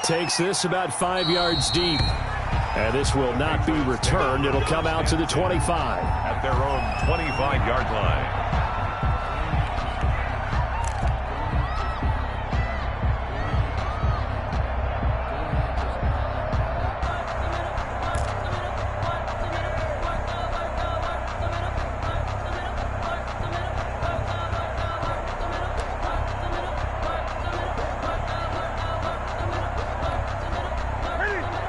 takes this about 5 yards deep. And this will not be returned. It'll come out to the 25. At their own 25-yard line.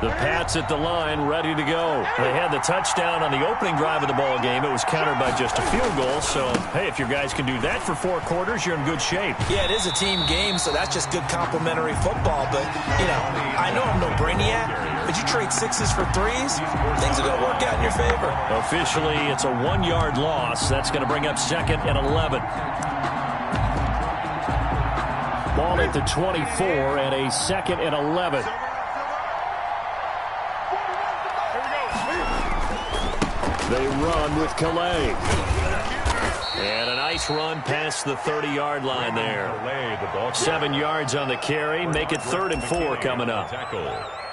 The Pats at the line, ready to go. They had the touchdown on the opening drive of the ball game. It was countered by just a field goal. So, hey, if your guys can do that for 4 quarters, you're in good shape. Yeah, it is a team game, so that's just good complimentary football. But, you know, I know I'm no brainiac, but you trade 6s for 3s, things are going to work out in your favor. Officially, it's a 1-yard loss. That's going to bring up 2nd and 11. Ball at the 24 and a 2nd and 11. They run with Calais. And a nice run past the 30-yard line there. 7 yards on the carry. Make it 3rd and 4 coming up.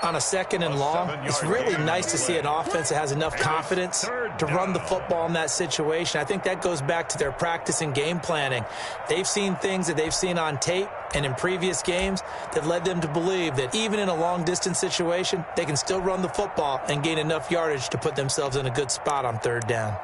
On a 2nd and long, it's really nice to see an offense that has enough confidence to run the football in that situation. I think that goes back to their practice and game planning. They've seen things that they've seen on tape and in previous games that led them to believe that even in a long-distance situation, they can still run the football and gain enough yardage to put themselves in a good spot on 3rd down.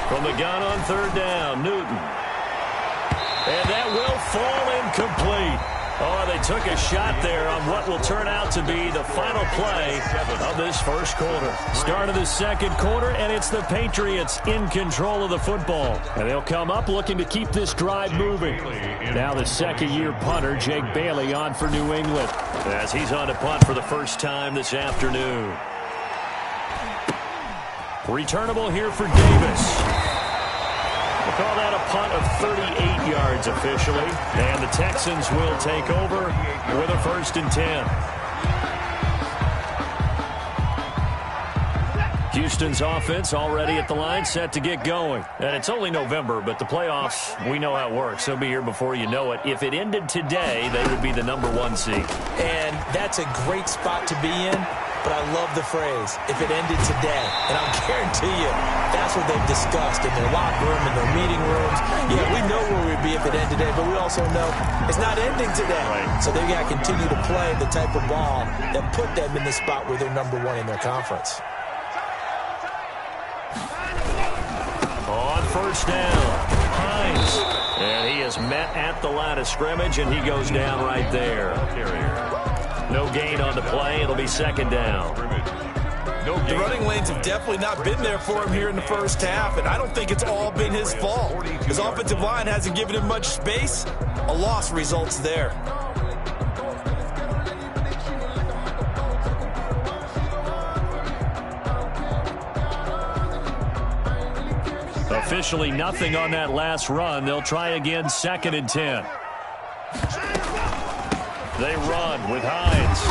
From the gun on 3rd down, Newton. And that will fall incomplete. Oh, they took a shot there on what will turn out to be the final play of this first quarter. Start of the 2nd quarter, and it's the Patriots in control of the football. And they'll come up looking to keep this drive moving. Now the 2nd-year punter, Jake Bailey, on for New England, as he's on to punt for the first time this afternoon. Returnable here for Davis. We'll call that a punt of 38 yards officially. And the Texans will take over with a 1st and 10. Houston's offense already at the line, set to get going. And it's only November, but the playoffs, we know how it works. They'll be here before you know it. If it ended today, they would be the #1 seed. And that's a great spot to be in. But I love the phrase, if it ended today. And I'll guarantee you, that's what they've discussed in their locker room, in their meeting rooms. Yeah, we know where we'd be if it ended today, but we also know it's not ending today. Right. So they've got to continue to play the type of ball that put them in the spot where they're #1 in their conference. On 1st down, Hines. And he is met at the line of scrimmage, and he goes down right there. No gain on the play. It'll be 2nd down. The running lanes have definitely not been there for him here in the first half, and I don't think it's all been his fault. His offensive line hasn't given him much space. A loss results there. Officially nothing on that last run. They'll try again, 2nd and 10. They run with Hines.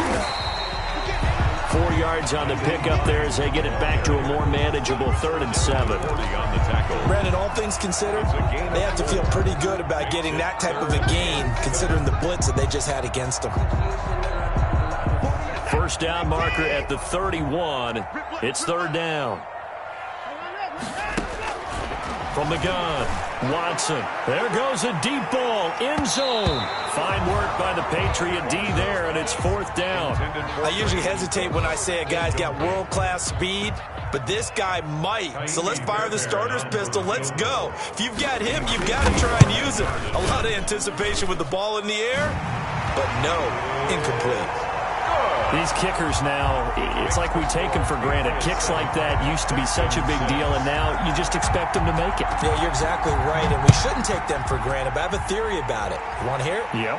4 yards on the pickup there as they get it back to a more manageable 3rd and 7. Brandon, all things considered, they have to feel pretty good about getting that type of a gain considering the blitz that they just had against them. 1st down marker at the 31. It's 3rd down. From the gun, Watson. There goes a deep ball, end zone. Fine work by the Patriot D there, and it's 4th down. I usually hesitate when I say a guy's got world-class speed, but this guy might. So let's fire the starter's pistol. Let's go. If you've got him, you've got to try and use him. A lot of anticipation with the ball in the air, but no, incomplete. These kickers now, it's like we take them for granted. Kicks like that used to be such a big deal, and now you just expect them to make it. Yeah, you're exactly right, and we shouldn't take them for granted, but I have a theory about it. You want to hear it? Yep.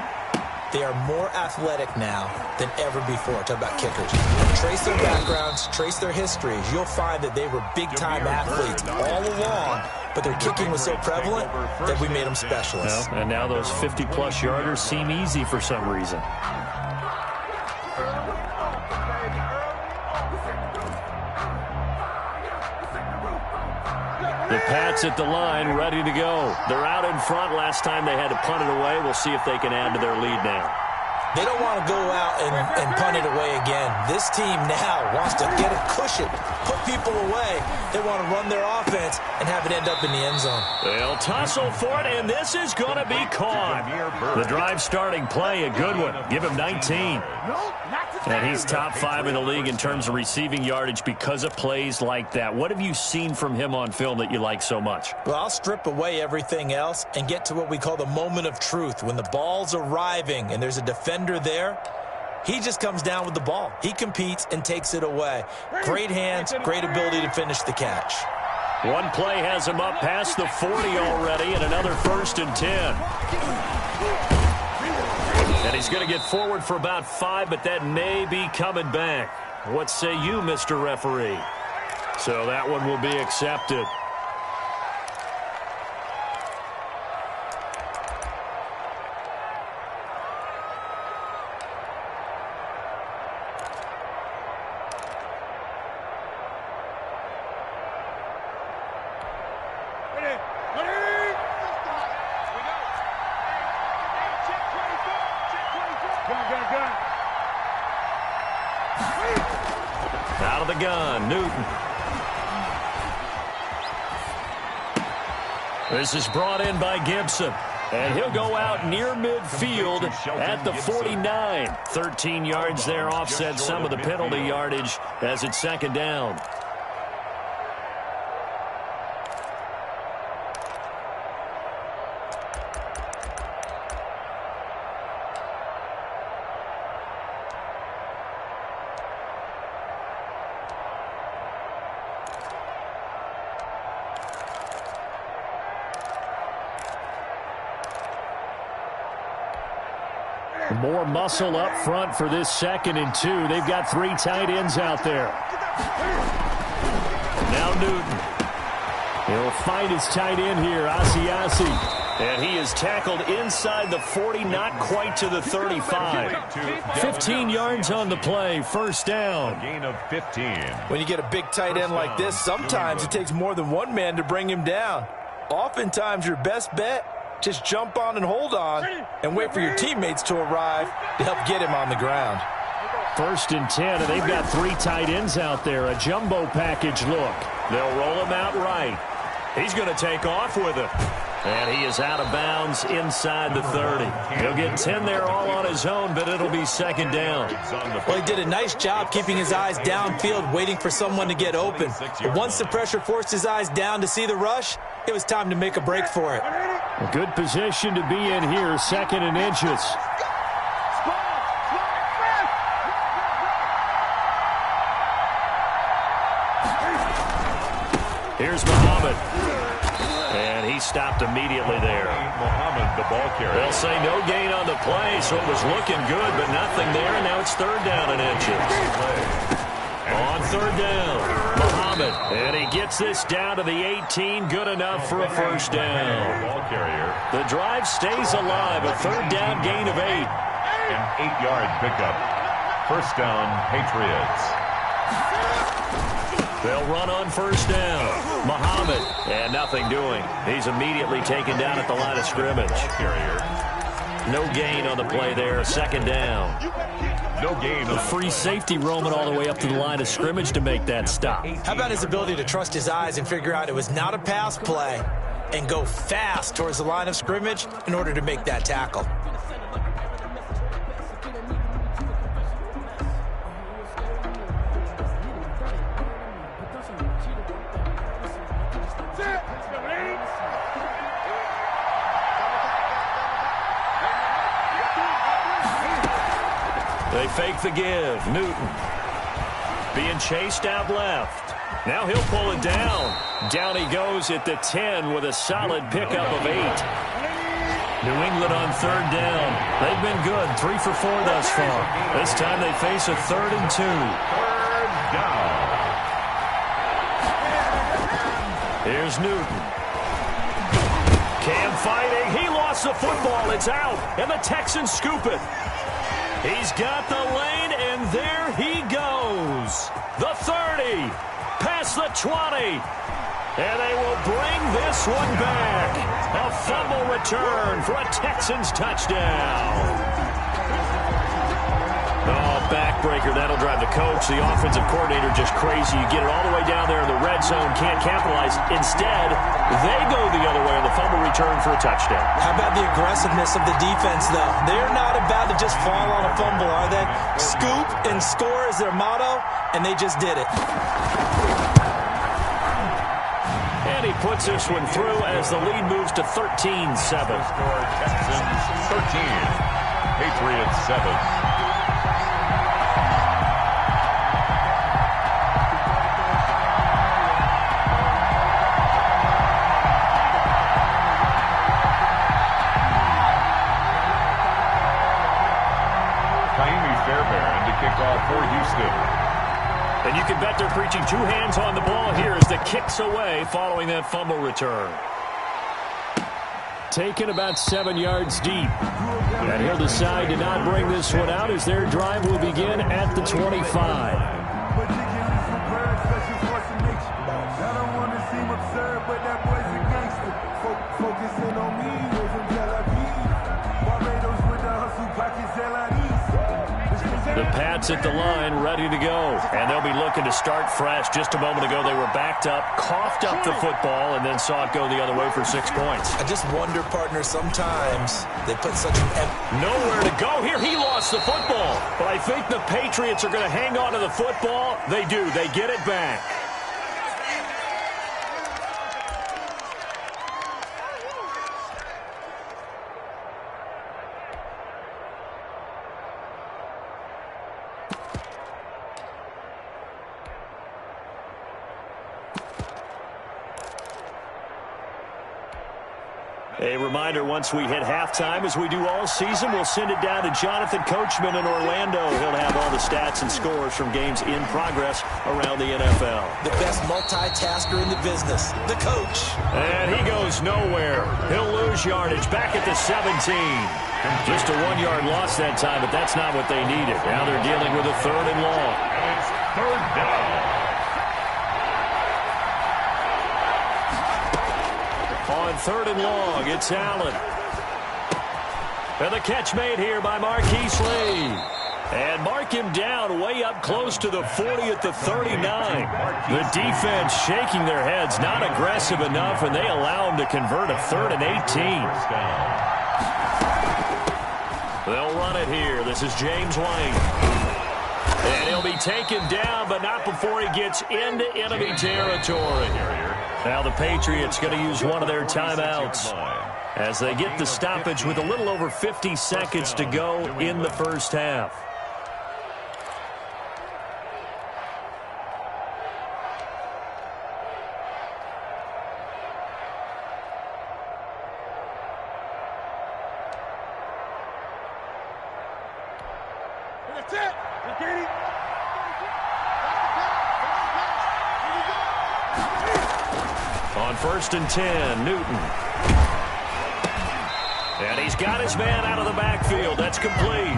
They are more athletic now than ever before. Talk about kickers. Trace their backgrounds, trace their histories. You'll find that they were big-time athletes all along, but their kicking was so prevalent that we made them specialists. Well, and now those 50-plus yarders seem easy for some reason. The Pats at the line, ready to go. They're out in front. Last time they had to punt it away. We'll see if they can add to their lead now. They don't want to go out and punt it away again. This team now wants to get a cushion, put people away. They want to run their offense and have it end up in the end zone. They'll tussle for it, and this is going to be caught. The drive starting play, a good one. Give him 19. And he's top 5 in the league in terms of receiving yardage because of plays like that. What have you seen from him on film that you like so much? Well, I'll strip away everything else and get to what we call the moment of truth. When the ball's arriving and there's a defender there, he just comes down with the ball. He competes and takes it away. Great hands, great ability to finish the catch. One play has him up past the 40 already, and another 1st and 10. And he's going to get forward for about 5, but that may be coming back. What say you, Mr. Referee? So that one will be accepted. Out of the gun, Newton. This is brought in by Gibson. And he'll go out near midfield at the 49. 13 yards there, offset some of the penalty yardage as it's 2nd down. More muscle up front for this 2nd and 2. They've got 3 tight ends out there. Now Newton. He'll find his tight end here, Asiasi. And he is tackled inside the 40, not quite to the 35. 15 yards on the play, 1st down. A gain of 15. When you get a big tight end like this, sometimes it takes more than one man to bring him down. Oftentimes your best bet, just jump on and hold on and wait for your teammates to arrive to help get him on the ground. 1st and 10, and they've got 3 tight ends out there. A jumbo package look. They'll roll him out right. He's going to take off with it. And he is out of bounds inside the 30. He'll get 10 there all on his own, but it'll be 2nd down. Well, he did a nice job keeping his eyes downfield, waiting for someone to get open. But once the pressure forced his eyes down to see the rush, it was time to make a break for it. A good position to be in here, 2nd and inches. Here's Muhammad. And he stopped immediately there. Muhammad, the ball carrier. They'll say no gain on the play, so it was looking good, but nothing there, and now it's 3rd down and inches. On 3rd down, Muhammad. And he gets this down to the 18, good enough for a 1st down. Ball carrier. The drive stays alive, a 3rd down gain of 8. An 8-yard pickup. 1st down, Patriots. They'll run on 1st down. Muhammad, and nothing doing. He's immediately taken down at the line of scrimmage. No gain on the play there, 2nd down. No gain. The free safety roaming all the way up to the line of scrimmage to make that stop. How about his ability to trust his eyes and figure out it was not a pass play and go fast towards the line of scrimmage in order to make that tackle. They fake the give. Newton being chased out left. Now he'll pull it down. Down he goes at the 10 with a solid pickup of 8. New England on 3rd down. They've been good, 3 for 4 thus far. This time they face a 3rd and 2. 3rd down. Here's Newton. Cam fighting. He lost the football. It's out, and the Texans scoop it. He's got the lane, and there he goes. The 30, past the 20. And they will bring this one back. A fumble return for a Texans touchdown. Oh, backbreaker. That'll drive the coach, the offensive coordinator, just crazy. You get it all the way down there in the red zone, can't capitalize. Instead, they go the other way on the fumble return for a touchdown. How about the aggressiveness of the defense, though? They're not about to just fall on a fumble, are they? Scoop and score is their motto, and they just did it. And he puts this one through as the lead moves to 13-7. Texans 13, Patriots 7. For Houston. And you can bet they're preaching two hands on the ball here as the kick's away following that fumble return. Taken about 7 yards deep. And he'll decide to not bring this one out as their drive will begin at the 25. The Pats at the line, ready to go. And they'll be looking to start fresh. Just a moment ago, they were backed up, coughed up the football, and then saw it go the other way for 6 points. I just wonder, partner, sometimes they put such an... Nowhere to go here. He lost the football. But I think the Patriots are going to hang on to the football. They do. They get it back. A reminder, once we hit halftime, as we do all season, we'll send it down to Jonathan Coachman in Orlando. He'll have all the stats and scores from games in progress around the NFL. The best multitasker in the business, the coach. And he goes nowhere. He'll lose yardage back at the 17. Just a 1-yard loss that time, but that's not what they needed. Now they're dealing with a 3rd and long. It's 3rd down. On 3rd and long, it's Allen. And the catch made here by Marquise Lee. And mark him down way up close to the 40 at the 39. The defense shaking their heads, not aggressive enough, and they allow him to convert a 3rd and 18. They'll run it here. This is James White. And he'll be taken down, but not before he gets into enemy territory. Now the Patriots going to use one of their timeouts as they get the stoppage with a little over 50 seconds to go in the first half. That's it. On 1st and 10, Newton. And he's got his man out of the backfield. That's complete.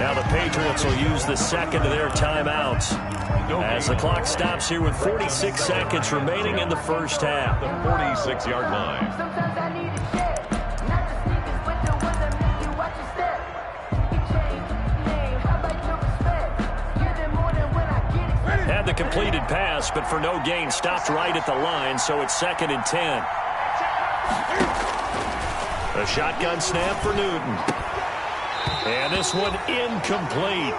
Now the Patriots will use the second of their timeouts as the clock stops here with 46 seconds remaining in the first half. The 46-yard line. Sometimes I need a check, not the sneakers, but the ones that make you watch your step. You change your name, how about your respect? Give them more than when I get it. Had the completed pass, but for no gain, stopped right at the line, so it's 2nd and 10. A shotgun snap for Newton. And this one incomplete.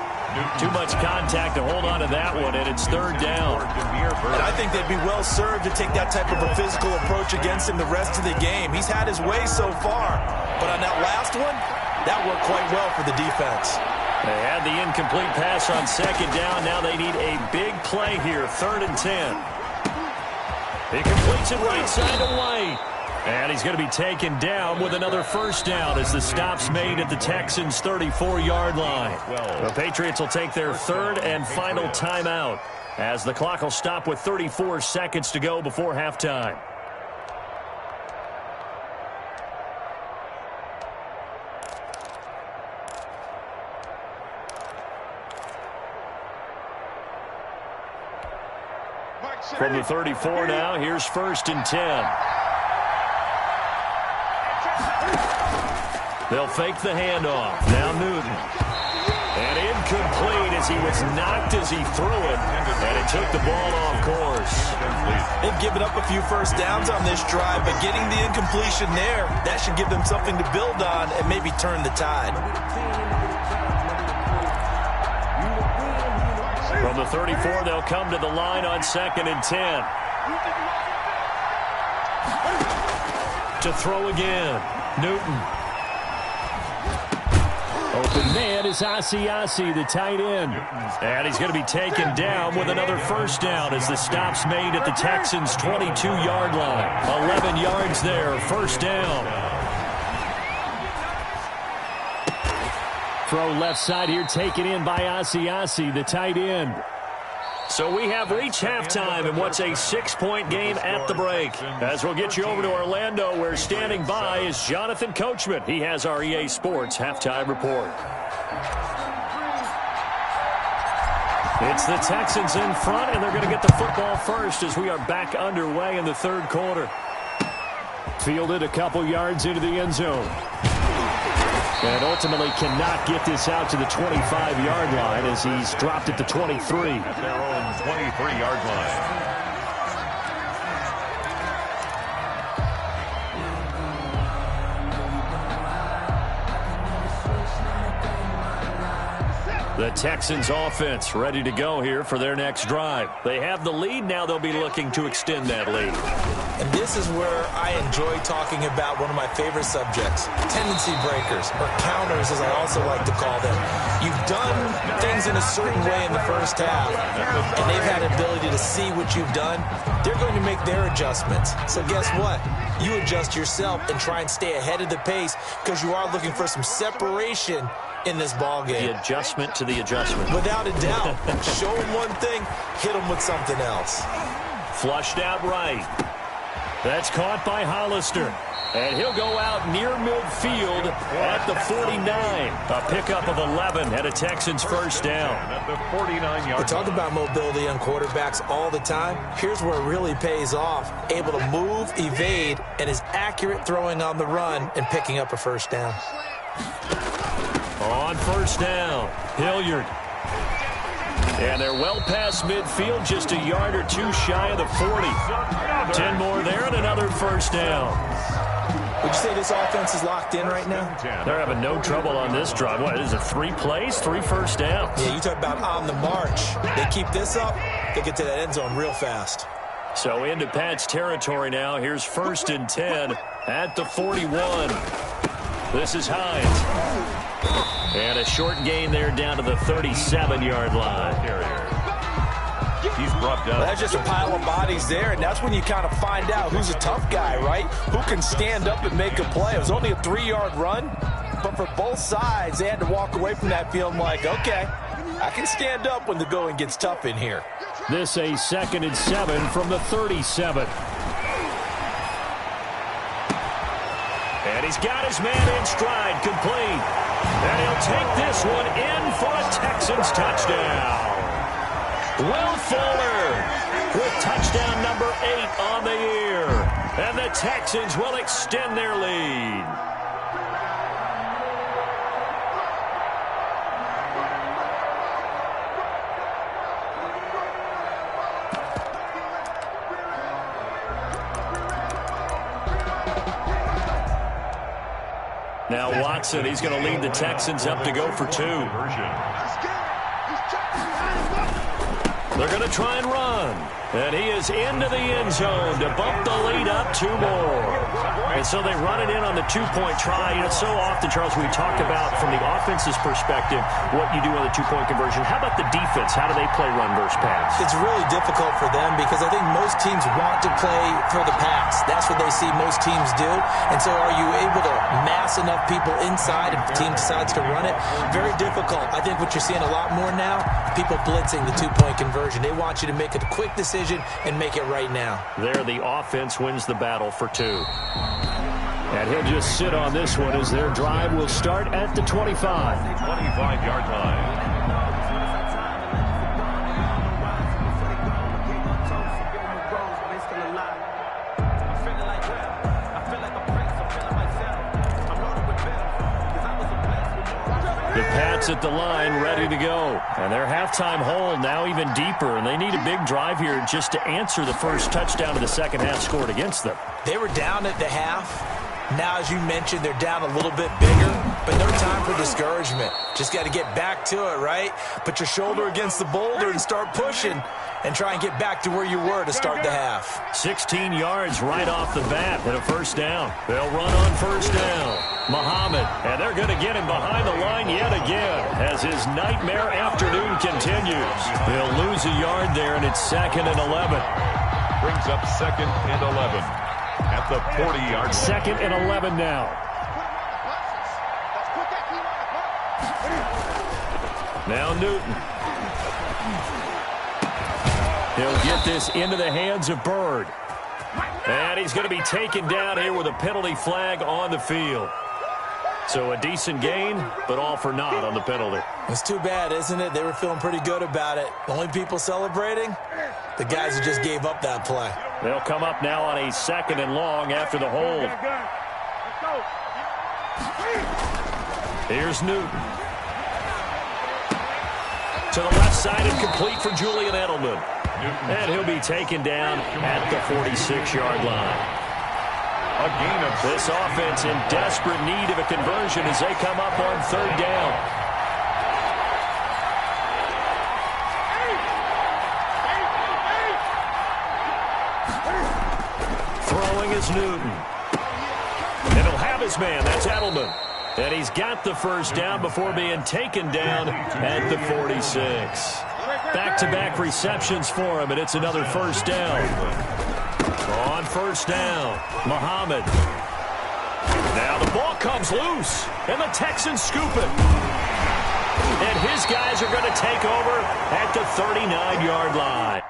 Too much contact to hold on to that one, and it's 3rd down. And I think they'd be well served to take that type of a physical approach against him the rest of the game. He's had his way so far, but on that last one, that worked quite well for the defense. They had the incomplete pass on 2nd down. Now they need a big play here, 3rd and 10. He completes it right side to White. And he's going to be taken down with another 1st down as the stop's made at the Texans' 34-yard line. The Patriots will take their 3rd and final timeout as the clock will stop with 34 seconds to go before halftime. Mike, From the 34 now, here's 1st and 10. They'll fake the handoff. Now Newton. And incomplete as he was knocked as he threw it. And it took the ball off course. They've given up a few first downs on this drive, but getting the incompletion there, that should give them something to build on and maybe turn the tide. From the 34, they'll come to the line on 2nd and 10. To throw again. Newton. Open man is Asiasi, the tight end. And he's going to be taken down with another first down as the stop's made at the Texans' 22-yard line. 11 yards there, first down. Throw left side here, taken in by Asiasi, the tight end. So we have reached halftime in what's a 6-point game at the break. As we'll get you over to Orlando, where standing by is Jonathan Coachman. He has our EA Sports halftime report. It's the Texans in front, and they're going to get the football first as we are back underway in the third quarter. Fielded a couple yards into the end zone. And ultimately cannot get this out to the 25-yard line as he's dropped at the 23. At their own 23-yard line. The Texans offense ready to go here for their next drive. They have the lead. Now they'll be looking to extend that lead. And this is where I enjoy talking about one of my favorite subjects, tendency breakers, or counters as I also like to call them. You've done things in a certain way in the first half, and they've had the ability to see what you've done. They're going to make their adjustments. So guess what? You adjust yourself and try and stay ahead of the pace because you are looking for some separation in this ball game. The adjustment to the adjustment. Without a doubt. Show them one thing, hit them with something else. Flushed out right. That's caught by Hollister. And he'll go out near midfield at the 49. A pickup of 11 and a Texans first down. At the 49-yard. We talk about mobility on quarterbacks all the time. Here's where it really pays off. Able to move, evade, and is accurate throwing on the run and picking up a first down. On first down, Hilliard. And they're well past midfield, just a yard or two shy of the 40. 10 more there and another first down. Would you say this offense is locked in right now? They're having no trouble on this drive. What is it, 3 plays, 3 first downs? Yeah, you talk about on the march. They keep this up, they get to that end zone real fast. So into Pat's territory now. Here's 1st and 10 at the 41. This is Hines. And a short gain there down to the 37-yard line. He's brought down. Well, that's just a pile of bodies there, and that's when you kind of find out who's a tough guy, right? Who can stand up and make a play. It was only a 3-yard run, but for both sides, they had to walk away from that feeling like, okay, I can stand up when the going gets tough in here. This a 2nd and 7 from the 37. And he's got his man in stride, complete. And he'll take this one in for a Texans touchdown. Will Fuller with touchdown number 8 on the year. And the Texans will extend their lead. Now Watson, he's going to lead the Texans up to go for 2. They're going to try and run. And he is into the end zone to bump the lead up 2 more. And so they run it in on the 2-point try. You know, so often, Charles, we talk about from the offense's perspective what you do on the 2-point conversion. How about the defense? How do they play run versus pass? It's really difficult for them because I think most teams want to play for the pass. That's what they see most teams do. And so are you able to mass enough people inside if the team decides to run it? Very difficult. I think what you're seeing a lot more now, people blitzing the 2-point conversion. They want you to make a quick decision and make it right now. There, the offense wins the battle for 2. And he'll just sit on this one as their drive will start at the 25. 25-yard line. sits at the line ready to go. And their halftime hole now even deeper, and they need a big drive here just to answer the first touchdown of the second half scored against them. They were down at the half. Now, as you mentioned, they're down a little bit bigger, but no time for discouragement. Just got to get back to it, right? Put your shoulder against the boulder and start pushing and try and get back to where you were to start the half. 16 yards right off the bat and a first down. They'll run on first down. Muhammad, and they're going to get him behind the line yet again as his nightmare afternoon continues. They'll lose a yard there, and it's 2nd and 11. Brings up 2nd and 11 at the 40-yard line. 2nd and 11 now. Now Newton. He'll get this into the hands of Bird. And he's going to be taken down here with a penalty flag on the field. So a decent gain, but all for naught on the penalty. It's too bad, isn't it? They were feeling pretty good about it. The only people celebrating, the guys who just gave up that play. They'll come up now on a 2nd and long after the hold. Here's Newton. To the left side and complete for Julian Edelman. And he'll be taken down at the 46-yard line. A gain of this offense in desperate need of a conversion as they come up on 3rd down. Throwing is Newton. And he'll have his man. That's Edelman. And he's got the first down before being taken down at the 46. Back-to-back receptions for him, and it's another first down. On first down, Muhammad. Now the ball comes loose, and the Texans scoop it. And his guys are going to take over at the 39-yard line.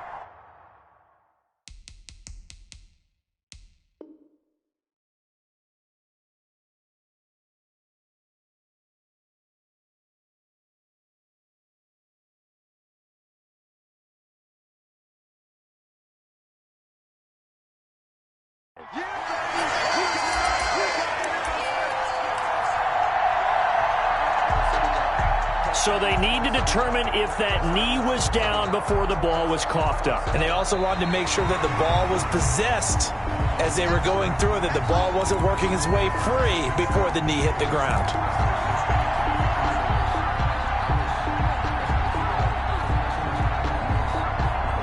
So they need to determine if that knee was down before the ball was coughed up. And they also wanted to make sure that the ball was possessed as they were going through it, that the ball wasn't working its way free before the knee hit the ground.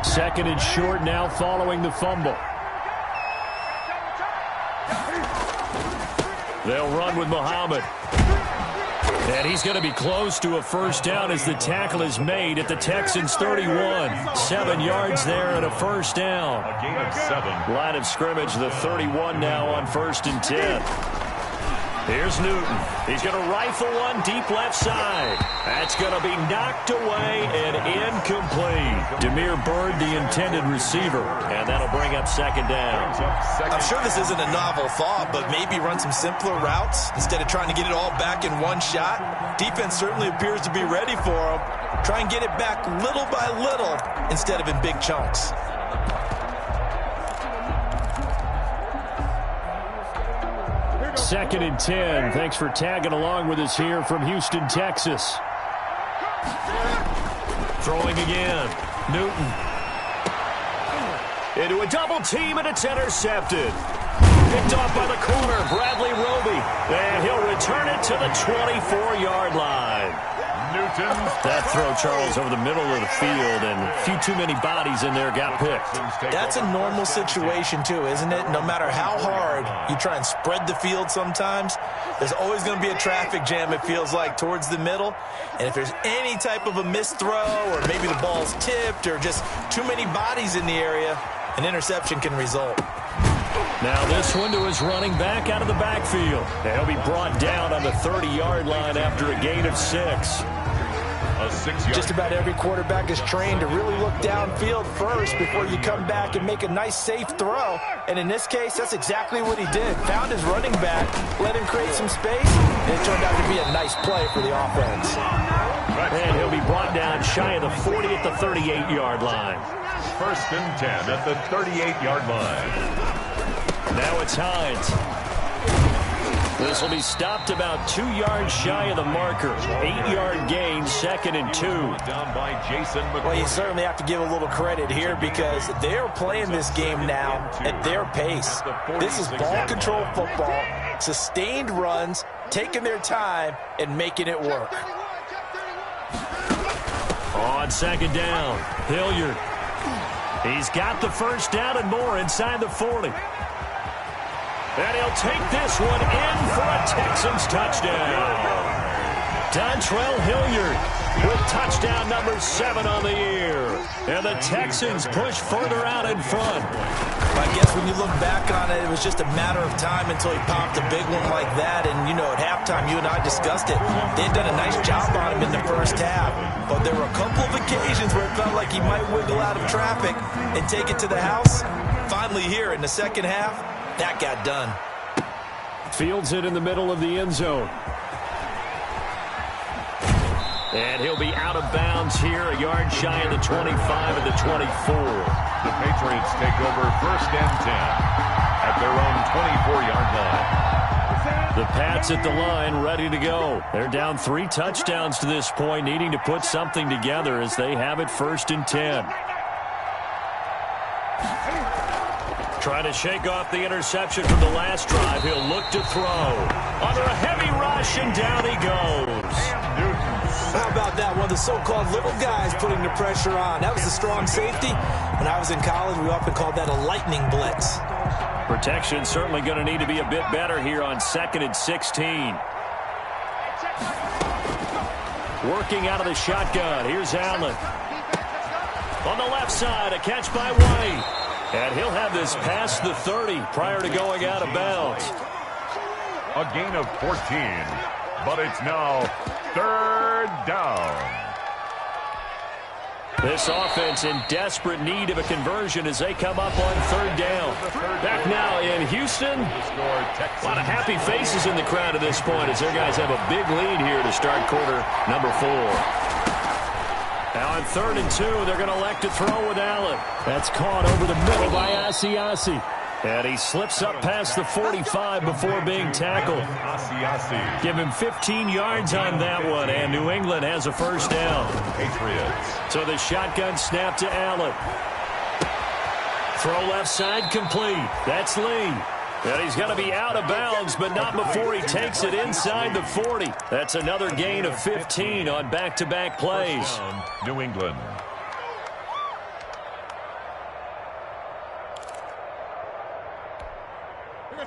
Second and short now following the fumble. They'll run with Muhammad. And he's going to be close to a first down as the tackle is made at the Texans' 31. 7 yards there and a first down. a gain of 7. Line of scrimmage, the 31 now on 1st and 10. Here's Newton. He's going to rifle one deep left side. That's going to be knocked away and incomplete. Demir Bird, the intended receiver. And that'll bring up 2nd down. I'm sure this isn't a novel thought, but maybe run some simpler routes instead of trying to get it all back in one shot. Defense certainly appears to be ready for them. Try and get it back little by little instead of in big chunks. Second and 10. Thanks for tagging along with us here from Houston, Texas. Throwing again. Newton. Into a double team, and it's intercepted. Picked off by the corner, Bradley Roby. And he'll return it to the 24-yard line. Newton. That throw, Charles, over the middle of the field, and a few too many bodies in there got picked. That's a normal situation, too, isn't it? No matter how hard you try and spread the field sometimes, there's always going to be a traffic jam, it feels like, towards the middle. And if there's any type of a missed throw, or maybe the ball's tipped, or just too many bodies in the area, an interception can result. Now this one to his running back out of the backfield. And he'll be brought down on the 30-yard line after a gain of 6. Just about every quarterback is trained to really look downfield first before you come back and make a nice, safe throw. And in this case, that's exactly what he did. Found his running back, let him create some space, and it turned out to be a nice play for the offense. And he'll be brought down shy of the 40 at the 38-yard line. 1st and 10 at the 38-yard line. Now it's Hines. This will be stopped about 2 yards shy of the marker. 8-yard gain, 2nd and 2. Down by Jason McCourty. Well, you certainly have to give a little credit here because they're playing this game now at their pace. This is ball control football, sustained runs, taking their time and making it work. On 2nd down, Hilliard. He's got the first down and more inside the 40. And he'll take this one in for a Texans touchdown. Dontrell Hilliard with touchdown number 7 on the year. And the Texans push further out in front. I guess when you look back on it, it was just a matter of time until he popped a big one like that. And, you know, at halftime, you and I discussed it. They had done a nice job on him in the first half. But there were a couple of occasions where it felt like he might wiggle out of traffic and take it to the house. Finally here in the second half, that got done. Fields it in the middle of the end zone. And he'll be out of bounds here, a yard shy of the 25 and the 24. The Patriots take over 1st and 10 at their own 24-yard line. The Pats at the line, ready to go. They're down 3 touchdowns to this point, needing to put something together as they have it 1st and 10. Trying to shake off the interception from the last drive. He'll look to throw. Under a heavy rush, and down he goes. How about that? One of the so-called little guys putting the pressure on. That was the strong safety. When I was in college, we often called that a lightning blitz. Protection certainly going to need to be a bit better here on 2nd and 16. Working out of the shotgun. Here's Allen. On the left side, a catch by White. And he'll have this past the 30 prior to going out of bounds. A gain of 14, but it's now 3rd down. This offense in desperate need of a conversion as they come up on 3rd down. Back now in Houston. A lot of happy faces in the crowd at this point as their guys have a big lead here to start quarter number 4. Now on 3rd and 2, they're going to elect to throw with Allen. That's caught over the middle by Asiasi. And he slips up past the 45 before being tackled. Give him 15 yards on that one, and New England has a 1st down. Patriots. So the shotgun snap to Allen. Throw left side complete. That's Lee. And he's going to be out of bounds, but not before he takes it inside the 40. That's another gain of 15 on back-to-back plays. New England.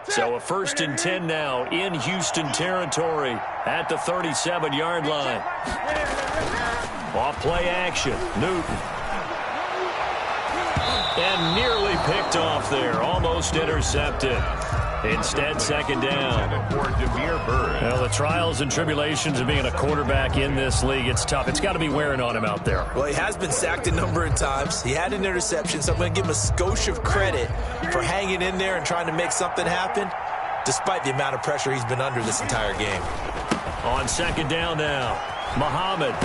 So a 1st and 10 now in Houston territory at the 37-yard line. Off play action, Newton. And nearly picked off there, almost intercepted. Instead, 2nd down. Well, the trials and tribulations of being a quarterback in this league, it's tough. It's got to be wearing on him out there. Well, he has been sacked a number of times. He had an interception, so I'm going to give him a skosh of credit for hanging in there and trying to make something happen, despite the amount of pressure he's been under this entire game. On 2nd down now, Muhammad.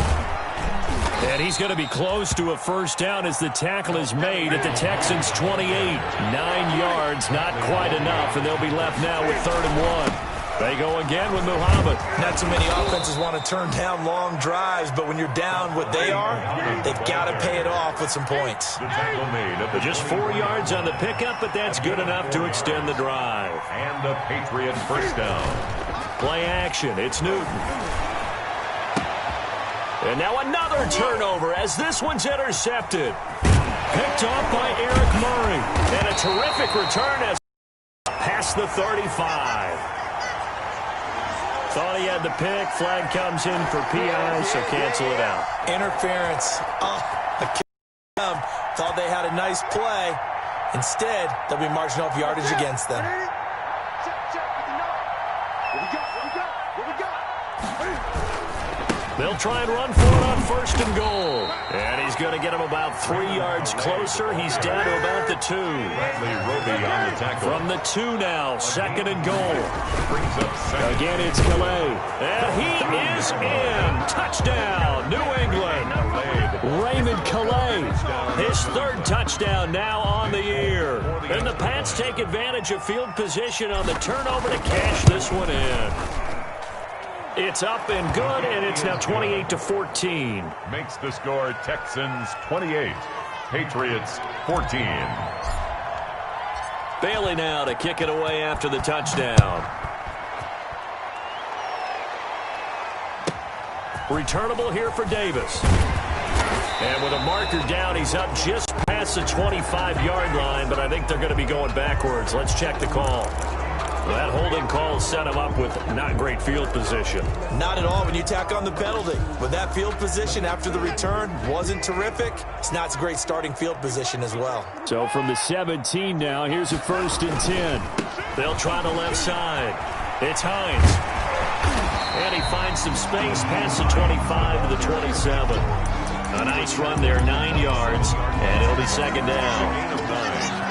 And he's going to be close to a 1st down as the tackle is made at the Texans' 28. 9 yards, not quite enough, and they'll be left now with 3rd and 1. They go again with Muhammad. Not too many offenses want to turn down long drives, but when you're down what they are, they've got to pay it off with some points. Just 4 yards on the pickup, but that's good enough to extend the drive. And the Patriot 1st down. Play action, it's Newton. And now another turnover as this one's intercepted. Picked off by Eric Murray. And a terrific return as past the 35. Thought he had the pick. Flag comes in for PI, so cancel it out. Interference. Thought they had a nice play. Instead, they'll be marching off yardage against them. They'll try and run for it on 1st and goal. And he's going to get him about 3 yards closer. He's down to about the 2. From the 2 now, 2nd and goal. Again, it's Calais. And he is in. Touchdown, New England. Raymond Calais, his third touchdown now on the year. And the Pats take advantage of field position on the turnover to cash this one in. It's up and good, and it's now 28-14. Makes the score Texans 28, Patriots 14. Bailey now to kick it away after the touchdown. Returnable here for Davis. And with a marker down, he's up just past the 25-yard line, but I think they're going to be going backwards. Let's check the call. That holding call set him up with not great field position. Not at all when you tack on the penalty. With that field position after the return wasn't terrific. It's not a great starting field position as well. So from the 17 now, here's a 1st and 10. They'll try the left side. It's Hines. And he finds some space past the 25 to the 27. A nice run there, 9 yards, and it'll be 2nd down.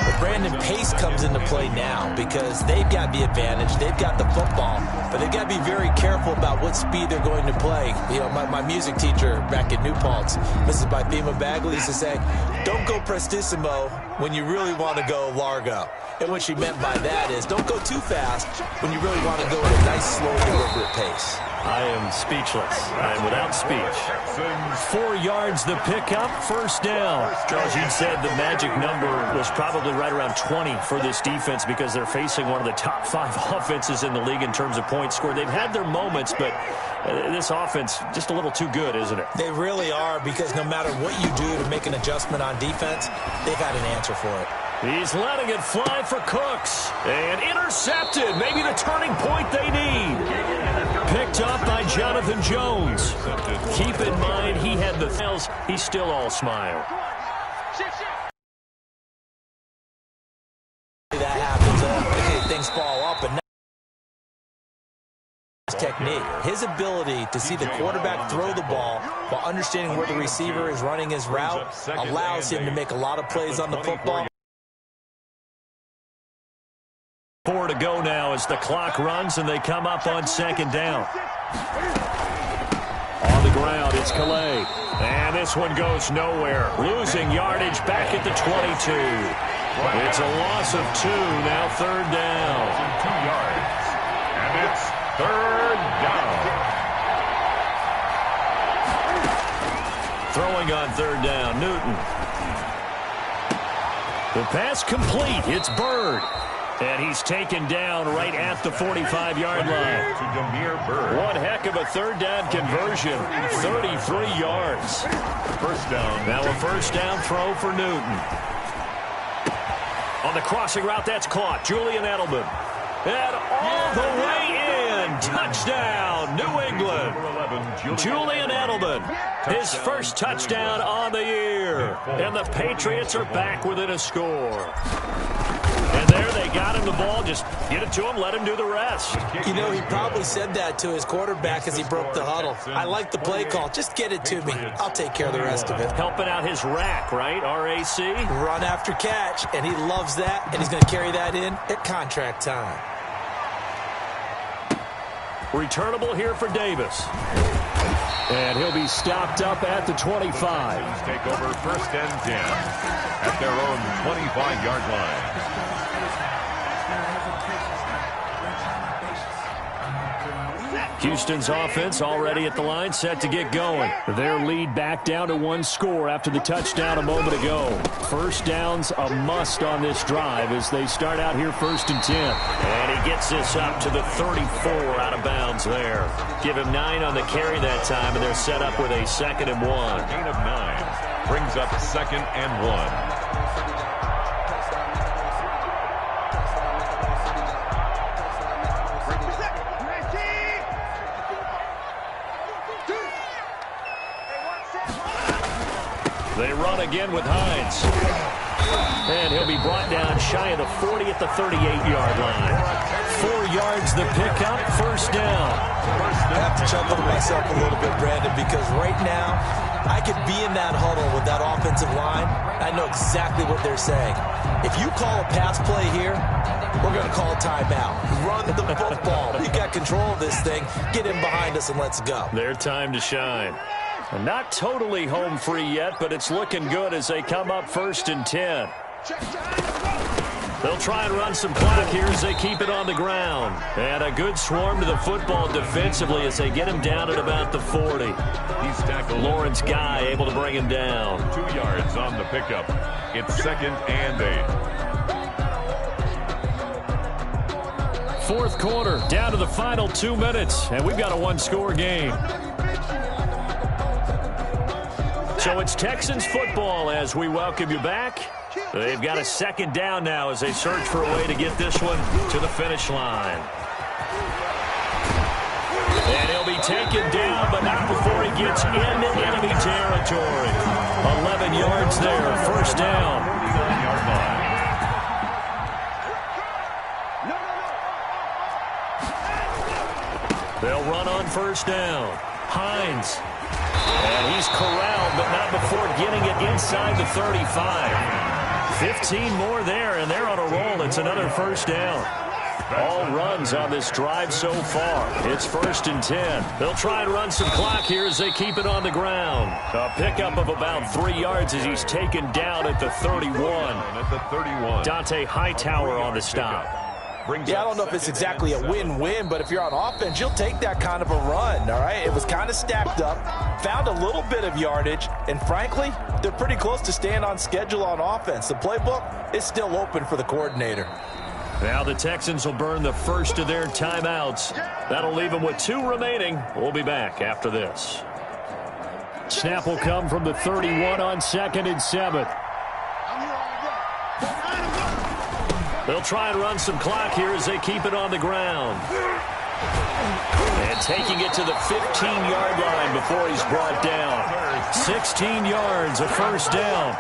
But Brandon, pace comes into play now because they've got the advantage. They've got the football, but they've got to be very careful about what speed they're going to play. You know, my music teacher back at New Paltz, Mrs. Bythema Bagley, used to say, don't go prestissimo when you really want to go largo. And what she meant by that is don't go too fast when you really want to go at a nice, slow, deliberate pace. I am speechless. I am without speech. 4 yards the pickup, 1st down. Charles, you said the magic number was probably right around 20 for this defense because they're facing one of the top 5 offenses in the league in terms of points scored. They've had their moments, but this offense just a little too good, isn't it? They really are, because no matter what you do to make an adjustment on defense, they've had an answer for it. He's letting it fly for Cooks. And intercepted. Maybe the turning point they need. Picked up by Jonathan Jones. Keep in mind, he had the fails. He's still all smile. That happens. Things fall up, but now technique. His ability to see the quarterback throw the ball while understanding where the receiver is running his route allows him to make a lot of plays on the football. 4 to go now as the clock runs and they come up on 2nd down. On the ground, it's Calais. And this one goes nowhere. Losing yardage back at the 22. It's a loss of 2, now 3rd down. 2 yards. And it's 3rd down. Throwing on 3rd down, Newton. The pass complete. It's Bird. And he's taken down right at the 45-yard line. One heck of a 3rd down conversion. 33 yards. 1st down. Now a 1st down throw for Newton. On the crossing route, that's caught. Julian Edelman. And all the way in. Touchdown, New England. Julian Edelman. His 1st touchdown on the year. And the Patriots are back within a score. And there they got him the ball. Just get it to him, let him do the rest. You know, he probably said that to his quarterback as he broke the huddle. I like the play call. Just get it to me. I'll take care of the rest of it. Helping out his rack, right? RAC? Run after catch, and he loves that, and he's going to carry that in at contract time. Returnable here for Davis. And he'll be stopped up at the 25. Take over 1st and 10 at their own 25-yard line. Houston's offense already at the line, set to get going. Their lead back down to 1 score after the touchdown a moment ago. 1st down's a must on this drive as they start out here 1st and 10. And he gets this up to the 34 out of bounds there. Give him 9 on the carry that time, and they're set up with a 2nd and 1. Gain of 9 brings up 2nd and 1. They run again with Hines. And he'll be brought down shy of the 40 at the 38-yard line. 4 yards the pickup, 1st down. I have to chuckle to myself a little bit, Brandon, because right now I could be in that huddle with that offensive line. I know exactly what they're saying. If you call a pass play here, we're going to call a timeout. Run the football. We've got control of this thing. Get in behind us and let's go. Their time to shine. Not totally home free yet, but it's looking good as they come up 1st and 10. They'll try and run some clock here as they keep it on the ground. And a good swarm to the football defensively as they get him down at about the 40. He's tackled. Lawrence Guy able to bring him down. 2 yards on the pickup. It's 2nd and 8. Fourth quarter, down to the final 2 minutes, and we've got a one-score game. So it's Texans football as we welcome you back. They've got a 2nd down now as they search for a way to get this one to the finish line. And he'll be taken down, but not before he gets into enemy territory. 11 yards there, 1st down. 31-yard line. They'll run on 1st down. Hines. And he's corralled, but not before getting it inside the 35. 15 more there, and they're on a roll. It's another 1st down. All runs on this drive so far. It's 1st and 10. They'll try and run some clock here as they keep it on the ground. A pickup of about 3 yards as he's taken down at the 31. Dante Hightower on the stop. Yeah, I don't know if it's exactly a win-win, but if you're on offense, you'll take that kind of a run, all right? It was kind of stacked up, found a little bit of yardage, and frankly, they're pretty close to staying on schedule on offense. The playbook is still open for the coordinator. Now the Texans will burn the first of their timeouts. That'll leave them with 2 remaining. We'll be back after this. Snap will come from the 31 on 2nd and 7. They'll try and run some clock here as they keep it on the ground. And taking it to the 15-yard line before he's brought down. 16 yards, a 1st down.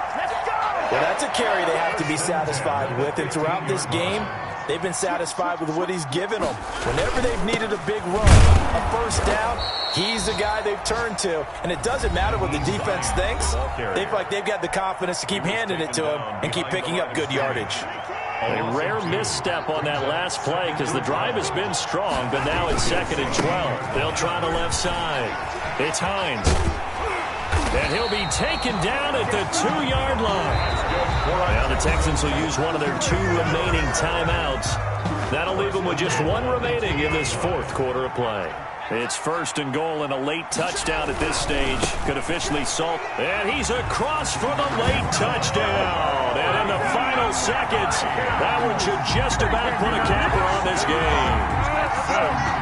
Well, that's a carry they have to be satisfied with. And throughout this game, they've been satisfied with what he's given them. Whenever they've needed a big run, a 1st down, he's the guy they've turned to. And it doesn't matter what the defense thinks. They feel like they've got the confidence to keep handing it to him and keep picking up good yardage. A rare misstep on that last play because the drive has been strong, but now it's 2nd and 12. They'll try the left side. It's Hines. And he'll be taken down at the 2-yard line. Now the Texans will use one of their 2 remaining timeouts. That'll leave them with just 1 remaining in this 4th quarter of play. It's 1st and goal and a late touchdown at this stage. Could officially salt. And he's across for the late touchdown. And in the final seconds, that one should just about put a capper on this game.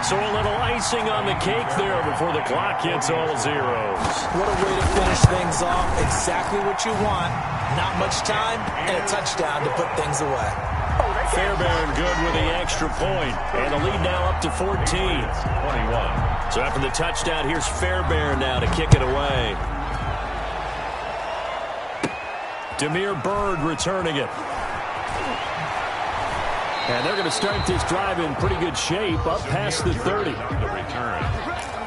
So a little icing on the cake there before the clock hits all zeros. What a way to finish things off. Exactly what you want. Not much time and a touchdown to put things away. Fairbairn good with the extra point. And the lead now up to 14. 21. So after the touchdown, here's Fairbairn now to kick it away. Demir Bird returning it. And they're going to start this drive in pretty good shape, up past the 30. The return.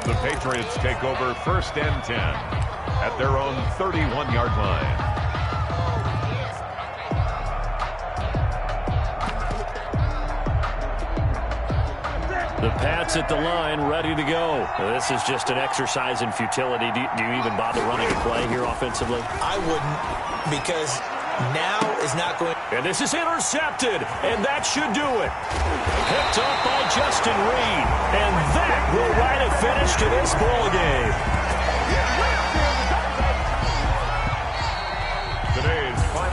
The Patriots take over 1st and 10 at their own 31-yard line. The Pats at the line, ready to go. This is just an exercise in futility. Do you even bother running a play here offensively? I wouldn't, because now is not going. And this is intercepted, and that should do it. Picked up by Justin Reed, and that will write a finish to this ball game.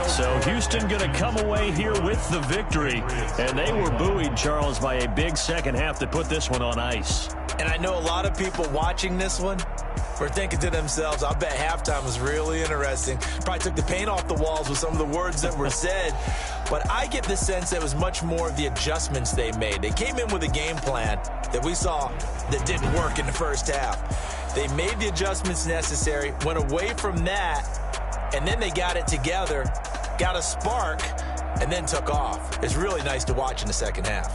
So Houston going to come away here with the victory. And they were buoyed, Charles, by a big second half that put this one on ice. And I know a lot of people watching this one were thinking to themselves, I bet halftime was really interesting. Probably took the paint off the walls with some of the words that were said. But I get the sense that it was much more of the adjustments they made. They came in with a game plan that we saw that didn't work in the first half. They made the adjustments necessary, went away from that, and then they got it together, got a spark, and then took off. It's really nice to watch in the second half.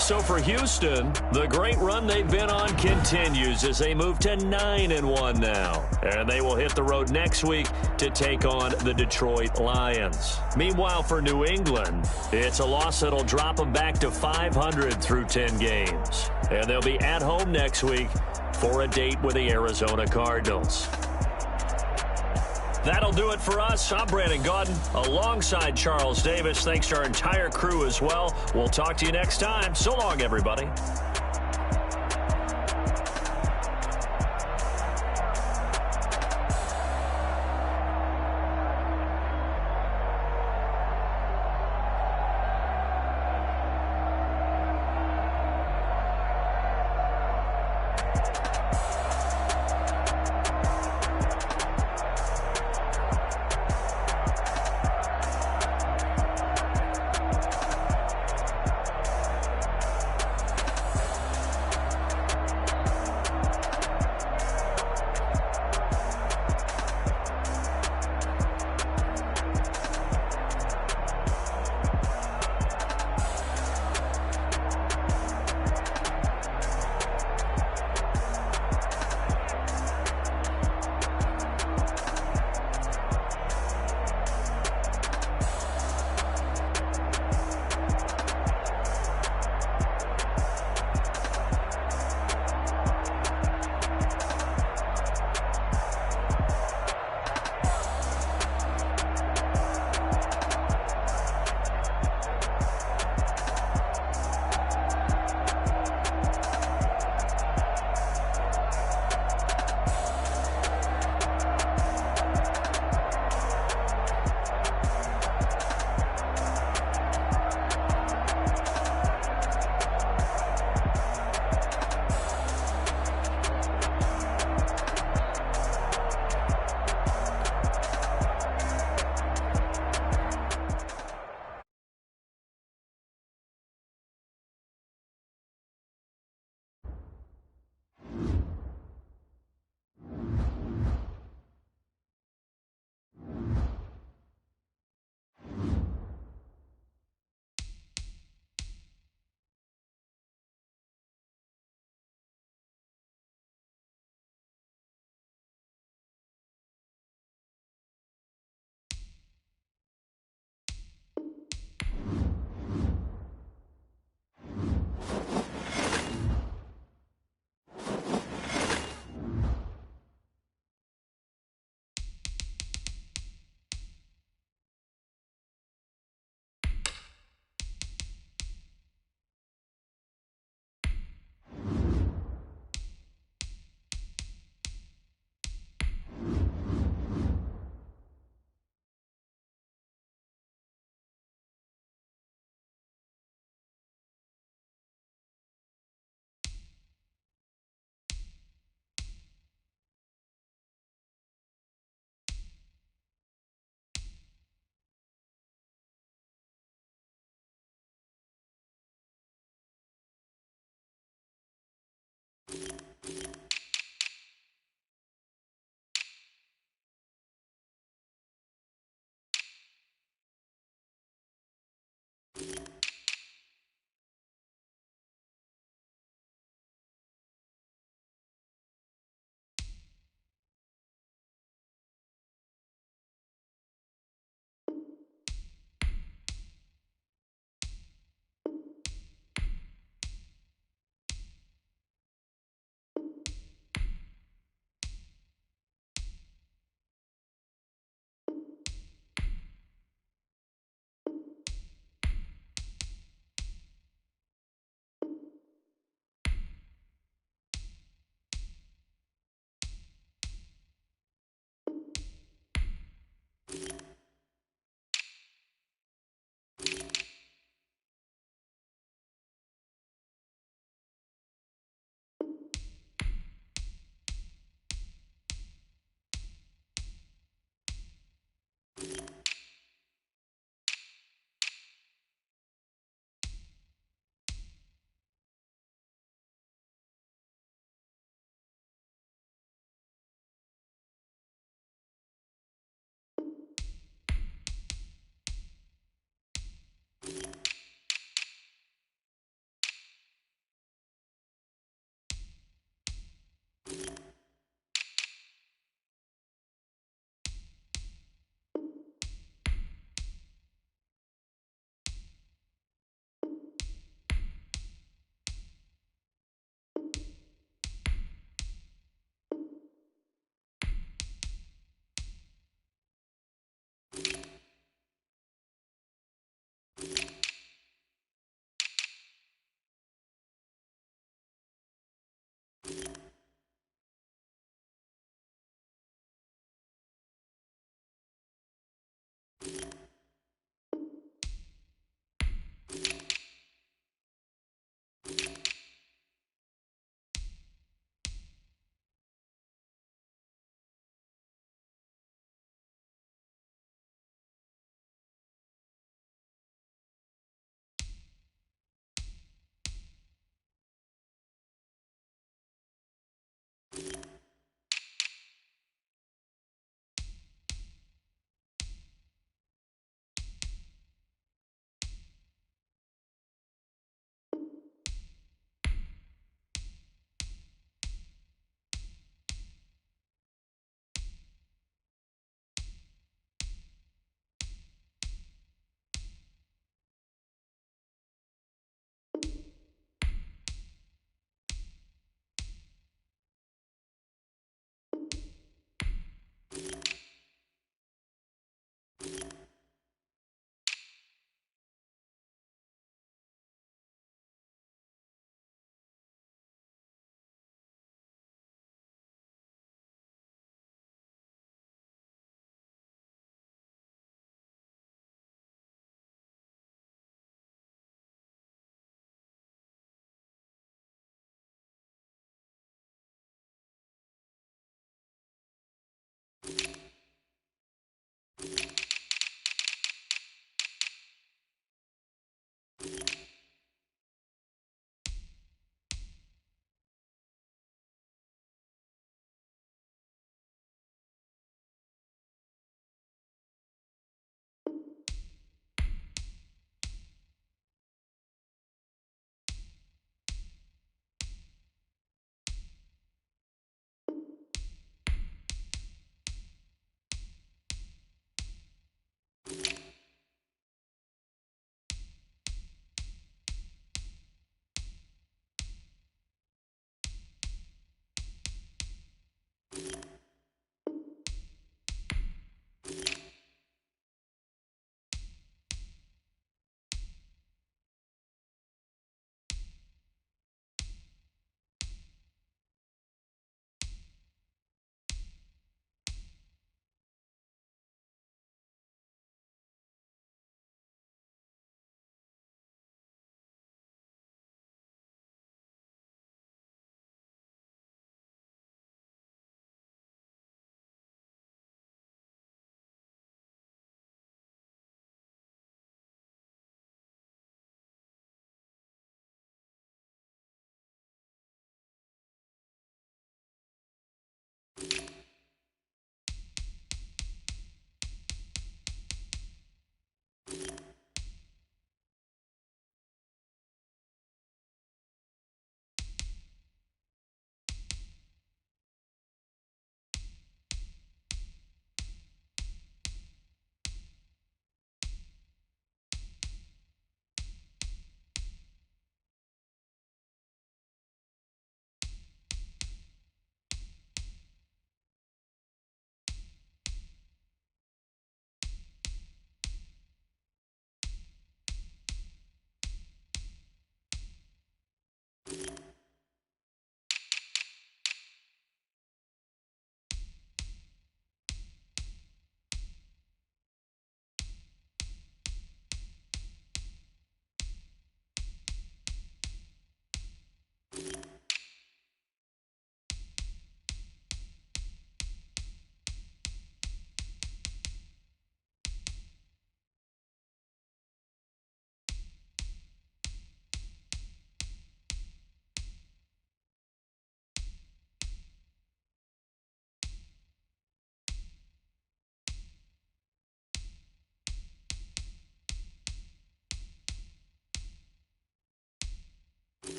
So for Houston, the great run they've been on continues as they move to 9-1 now. And they will hit the road next week to take on the Detroit Lions. Meanwhile, for New England, it's a loss that'll drop them back to 500 through 10 games. And they'll be at home next week for a date with the Arizona Cardinals. That'll do it for us. I'm Brandon Gaudin alongside Charles Davis. Thanks to our entire crew as well. We'll talk to you next time. So long, everybody.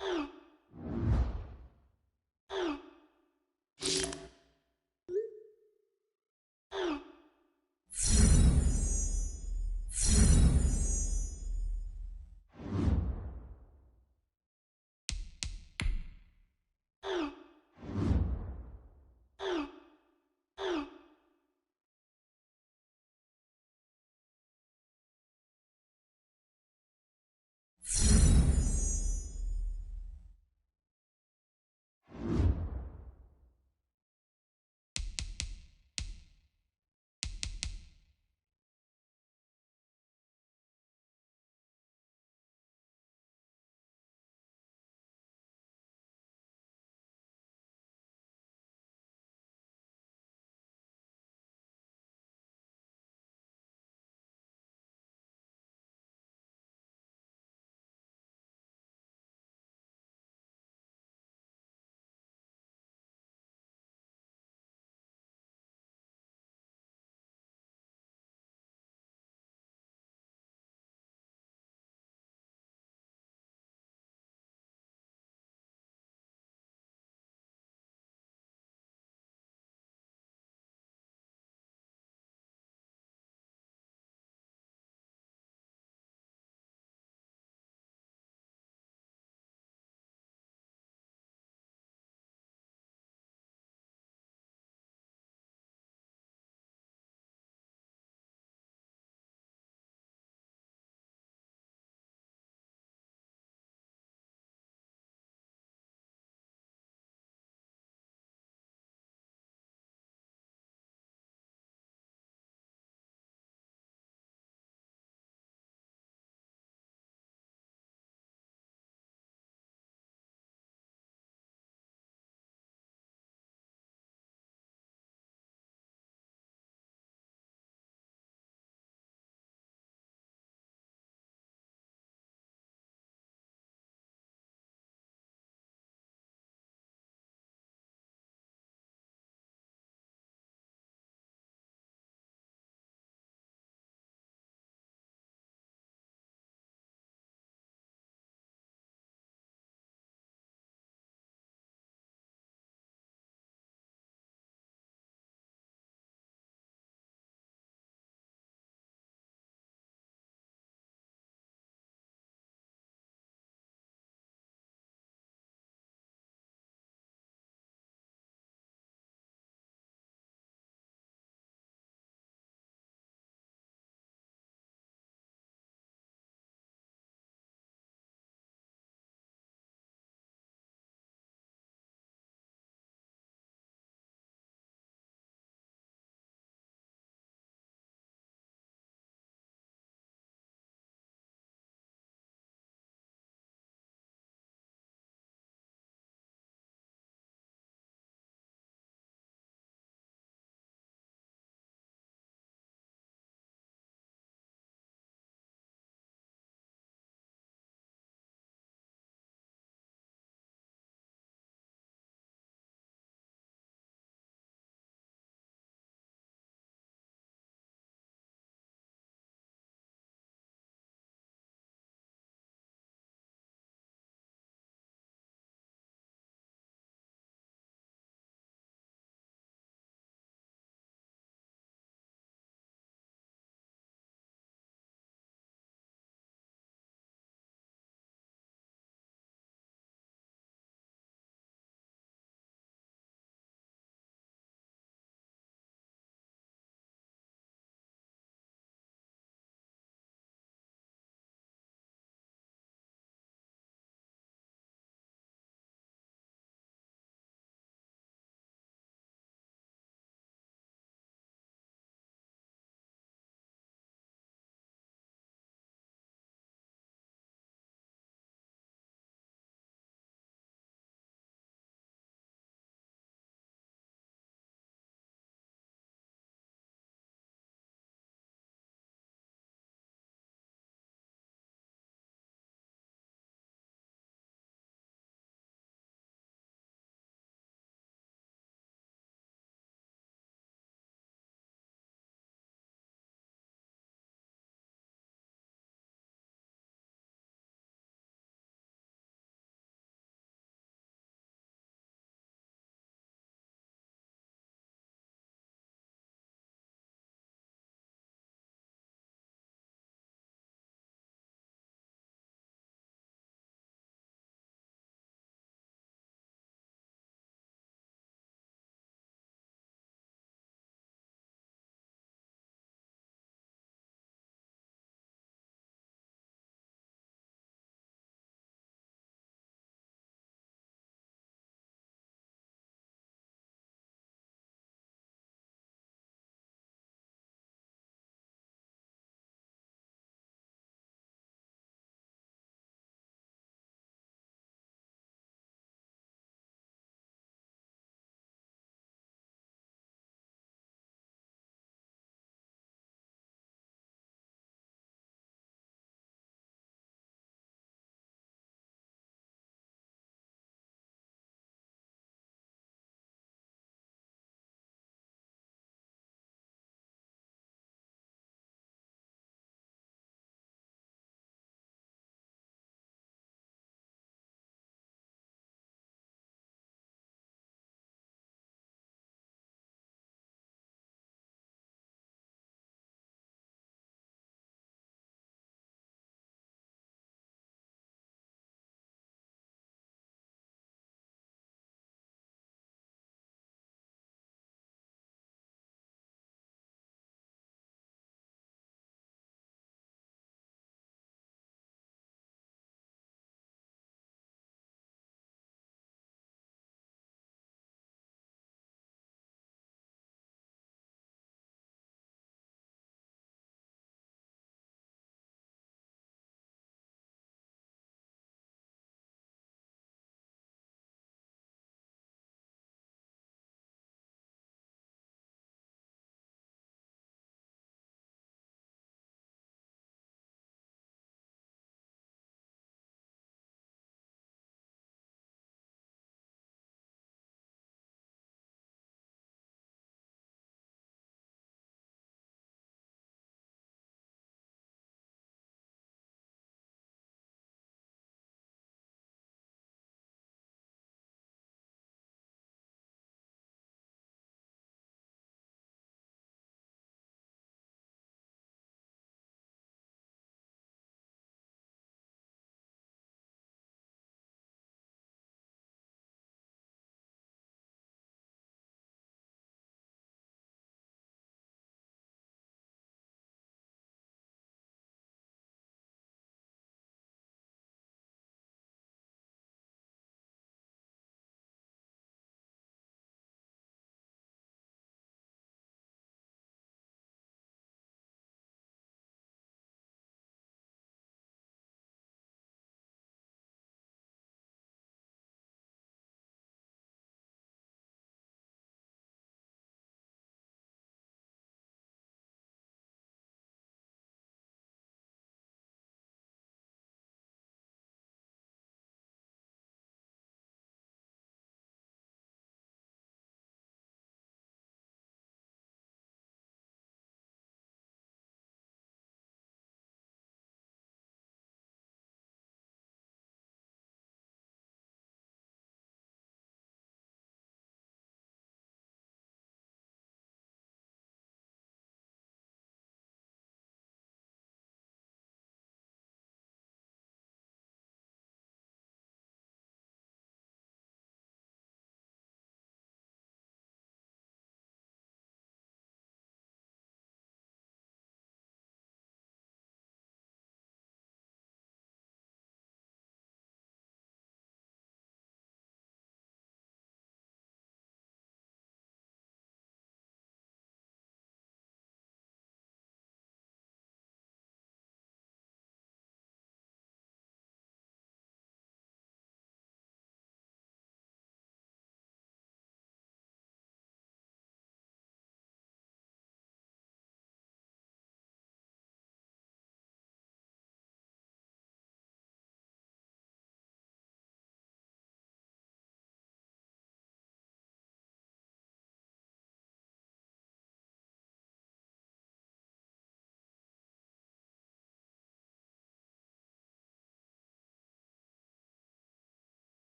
you.